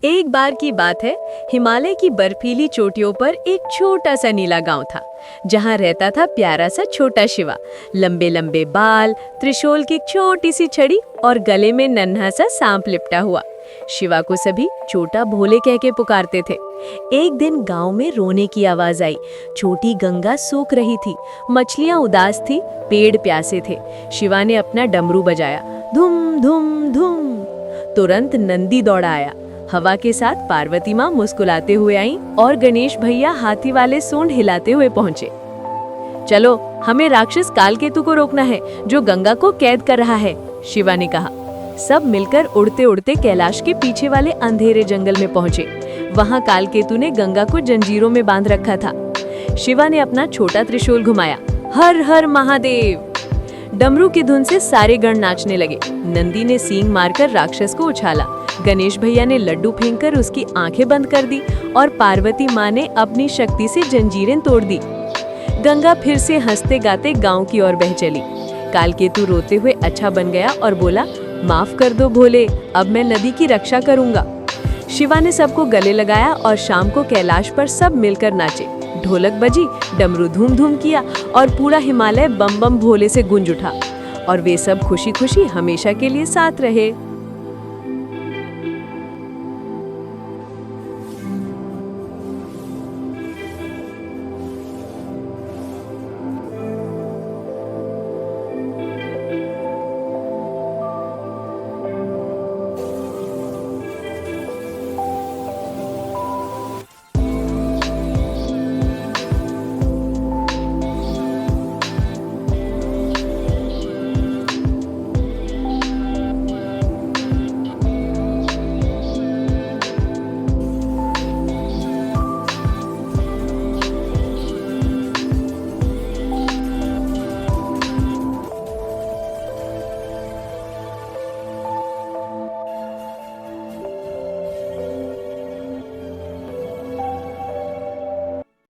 एक बार की बात है, हिमालय की बर्फीली चोटियों पर एक छोटा सा नीला गांव था, जहां रहता था प्यारा सा छोटा शिवा। लंबे लंबे बाल, त्रिशूल की छोटी सी छड़ी और गले में नन्हा सा सांप लिपटा हुआ। शिवा को सभी छोटा भोले कह के पुकारते थे। एक दिन गांव में रोने की आवाज आई। छोटी गंगा सूख रही थी, मछलियां उदास थी, पेड़ प्यासे थे। शिवा ने अपना डमरू बजाया, धुम धुम धुम। तुरंत नंदी दौड़ा आया। हवा के साथ पार्वती माँ मुस्कुराते हुए आईं और गणेश भैया हाथी वाले सूंड हिलाते हुए पहुंचे। चलो, हमें राक्षस कालकेतु को रोकना है, जो गंगा को कैद कर रहा है, शिवा ने कहा। सब मिलकर उड़ते उड़ते कैलाश के पीछे वाले अंधेरे जंगल में पहुंचे। वहां कालकेतु ने गंगा को जंजीरों में बांध रखा था। शिवा ने अपना छोटा त्रिशूल घुमाया, हर हर महादेव। डमरू की धुन से सारे गण नाचने लगे। नंदी ने सींग मारकर राक्षस को उछाला। गणेश भैया ने लड्डू फेंककर उसकी आंखें बंद कर दी और पार्वती माँ ने अपनी शक्ति से जंजीरें तोड़ दी। गंगा फिर से हंसते गाते गांव की ओर बह चली। कालकेतु रोते हुए अच्छा बन गया और बोला, माफ कर दो भोले, अब मैं नदी की रक्षा करूंगा। शिवा ने सबको गले लगाया और शाम को कैलाश पर सब मिलकर नाचे। ढोलक बजी, डमरू धूम धूम किया और पूरा हिमालय बम बम भोले से गूंज उठा। और वे सब खुशी खुशी हमेशा के लिए साथ रहे।